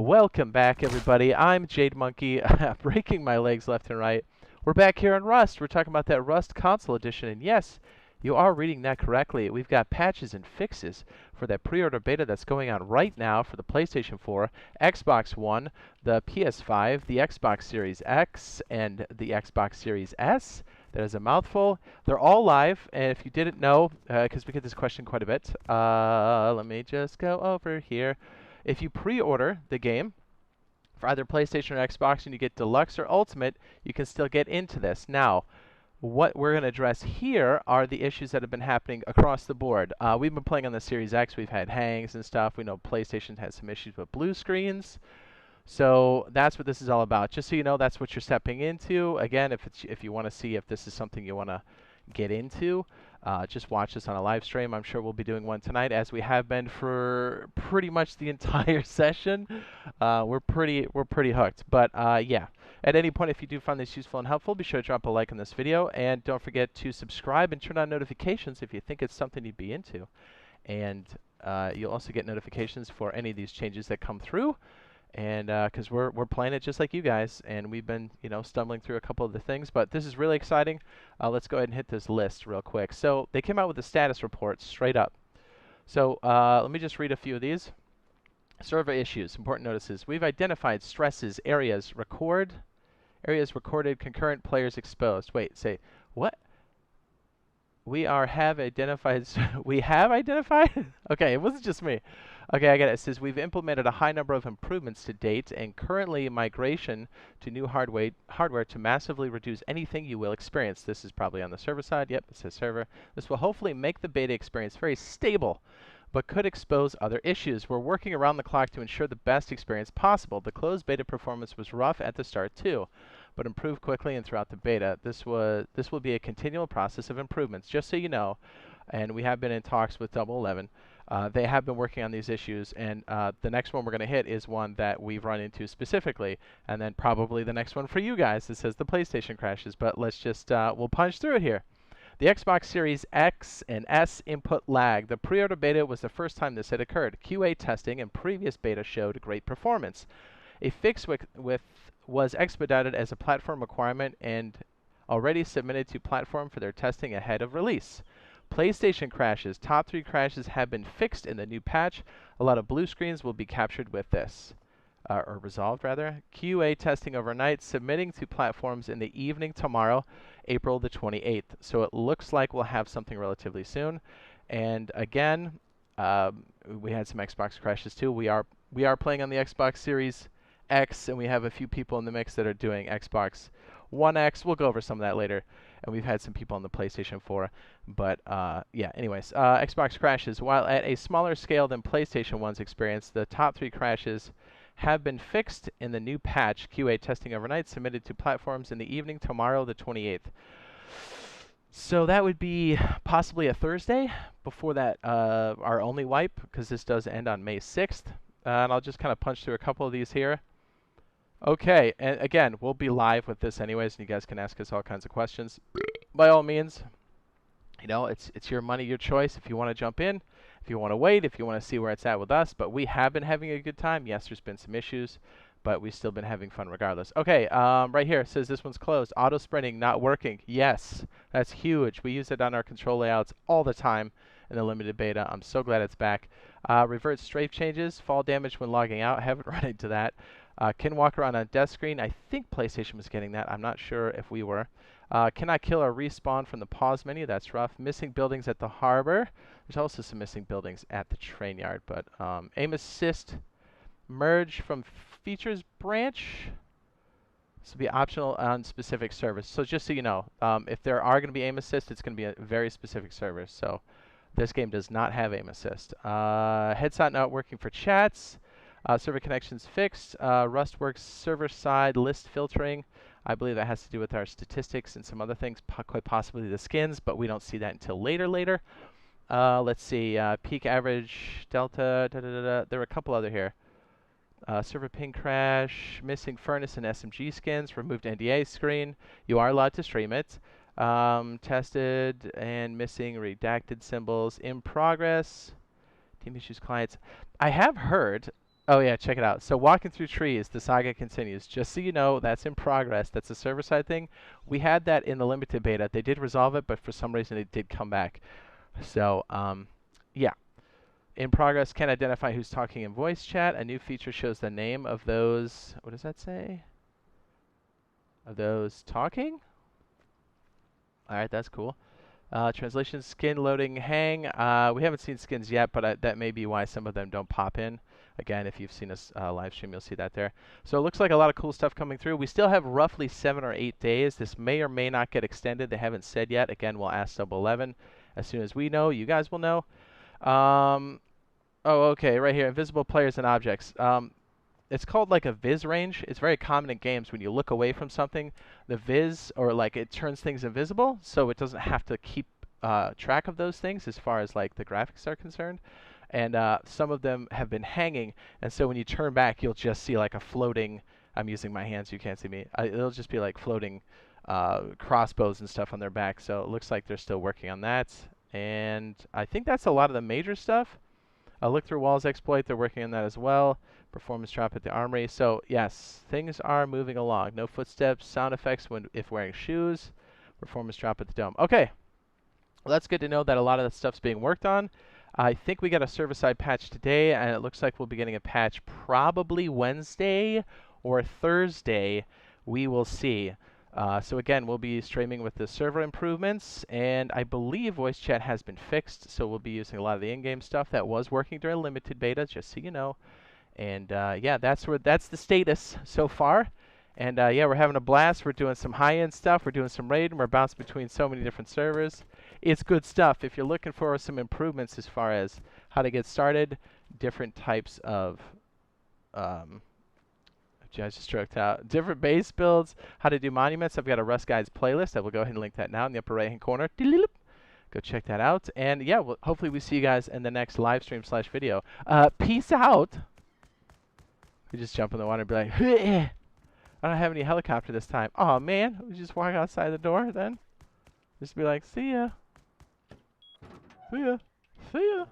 Welcome back, everybody. I'm Jade Monkey, breaking my legs left and right. We're back here on Rust. We're talking about that Rust Console Edition, and yes, you are reading that correctly. We've got patches and fixes for that pre-order beta that's going on right now for the PlayStation 4, Xbox One, the PS5, the Xbox Series X, and the Xbox Series S. That is a mouthful. They're all live, and if you didn't know, because we get this question quite a bit, let me just go over here. If you pre-order the game for either PlayStation or Xbox and you get Deluxe or Ultimate, you can still get into this. Now, what we're going to address here are the issues that have been happening across the board. We've been playing on the Series X. We've had hangs and stuff. We know PlayStation has some issues with blue screens. So that's what this is all about. Just so you know, that's what you're stepping into. Again, if you want to see if this is something you want to get into, just watch us on a live stream. I'm sure we'll be doing one tonight, as we have been for pretty much the entire session. We're pretty hooked. But yeah, at any point, if you do find this useful and helpful, be sure to drop a like on this video, and don't forget to subscribe and turn on notifications if you think it's something you'd be into. And you'll also get notifications for any of these changes that come through. And because we're playing it just like you guys, and we've been stumbling through a couple of the things, but this is really exciting. Let's go ahead and hit this list real quick. So they came out with a status report straight up. So let me just read a few of these. Server issues, important notices. We've identified stresses, areas recorded, concurrent players exposed. Wait, say what? We have identified. We have identified? Okay, it wasn't just me. Okay, I get it. It says we've implemented a high number of improvements to date, and currently migration to new hardware to massively reduce anything you will experience. This is probably on the server side. Yep, it says server. This will hopefully make the beta experience very stable, but could expose other issues. We're working around the clock to ensure the best experience possible. The closed beta performance was rough at the start too, but improved quickly and throughout the beta. This will be a continual process of improvements, just so you know. And we have been in talks with Double 11. They have been working on these issues, and the next one we're going to hit is one that we've run into specifically, and then probably the next one for you guys that says the PlayStation crashes. But let's just we'll punch through it here. The Xbox Series X and S input lag. The pre-order beta was the first time this had occurred. QA testing and previous beta showed great performance. A fix was expedited as a platform requirement and already submitted to platform for their testing ahead of release. PlayStation crashes. Top 3 crashes have been fixed in the new patch. A lot of blue screens will be captured with this. Or resolved, rather. QA testing overnight, submitting to platforms in the evening tomorrow, April the 28th. So it looks like we'll have something relatively soon. And again, we had some Xbox crashes too. We are playing on the Xbox Series X, and we have a few people in the mix that are doing Xbox One X. We'll go over some of that later. And we've had some people on the PlayStation 4. But yeah, anyways, Xbox crashes. While at a smaller scale than PlayStation 1's experience, the top 3 crashes have been fixed in the new patch. QA testing overnight, submitted to platforms in the evening tomorrow, the 28th. So that would be possibly a Thursday before that our only wipe, because this does end on May 6th. And I'll just kind of punch through a couple of these here. Okay, and again, we'll be live with this anyways, and you guys can ask us all kinds of questions. By all means, it's your money, your choice. If you want to jump in, if you want to wait, if you want to see where it's at with us. But we have been having a good time. Yes, there's been some issues, but we've still been having fun regardless. Okay, right here it says this one's closed. Auto sprinting not working. Yes, that's huge. We use it on our control layouts all the time in the limited beta. I'm so glad it's back. Revert strafe changes, fall damage when logging out. Haven't run into that. Can walk around on death screen. I think PlayStation was getting that. I'm not sure if we were. Cannot kill or respawn from the pause menu. That's rough. Missing buildings at the harbor. There's also some missing buildings at the train yard. But aim assist merge from features branch. This will be optional on specific servers. So just so you know, if there are going to be aim assist, it's going to be a very specific server. So this game does not have aim assist. Headset not working for chats. Server connections fixed. Rust works server side list filtering. I believe that has to do with our statistics and some other things, quite possibly the skins, but we don't see that until later. Let's see. Peak average delta. There are a couple other here. Server ping crash. Missing furnace and SMG skins. Removed NDA screen. You are allowed to stream it. Tested and missing redacted symbols in progress. Team issues clients. I have heard Oh yeah, check it out. So walking through trees, the saga continues. Just so you know, that's in progress. That's a server-side thing. We had that in the limited beta. They did resolve it, but for some reason it did come back. So, yeah. In progress, can identify who's talking in voice chat. A new feature shows the name of those. What does that say? Of those talking? All right, that's cool. Translation, skin loading, hang. We haven't seen skins yet, but that may be why some of them don't pop in. Again, if you've seen us live stream, you'll see that there. So it looks like a lot of cool stuff coming through. We still have roughly 7 or 8 days. This may or may not get extended. They haven't said yet. Again, we'll ask Sub 11. As soon as we know, you guys will know. Oh, okay, right here, invisible players and objects. It's called like a viz range. It's very common in games when you look away from something, the viz, or like it turns things invisible, so it doesn't have to keep track of those things as far as like the graphics are concerned. And some of them have been hanging, and so when you turn back, you'll just see like a floating, I'm using my hands, you can't see me, it'll just be like floating crossbows and stuff on their back, so it looks like they're still working on that. And I think that's a lot of the major stuff. Look through walls exploit, they're working on that as well. Performance drop at the armory. So yes, things are moving along. No footsteps, sound effects if wearing shoes. Performance drop at the dome. Okay, well, that's good to know that a lot of that stuff's being worked on. I think we got a server-side patch today, and it looks like we'll be getting a patch probably Wednesday or Thursday. We will see. So again, we'll be streaming with the server improvements, and I believe voice chat has been fixed, so we'll be using a lot of the in-game stuff that was working during limited beta, just so you know. And yeah, that's the status so far. And yeah, we're having a blast. We're doing some high-end stuff. We're doing some raid, and we're bouncing between so many different servers. It's good stuff. If you're looking for some improvements as far as how to get started, different types of just stroked out. Different base builds, how to do monuments. I've got a Rust Guides playlist. I will go ahead and link that now in the upper right-hand corner. Go check that out. And yeah, hopefully we see you guys in the next live stream / video. Peace out. We just jump in the water and be like, I don't have any helicopter this time. Oh man, we just walk outside the door then. Just be like, see ya. See ya. See ya.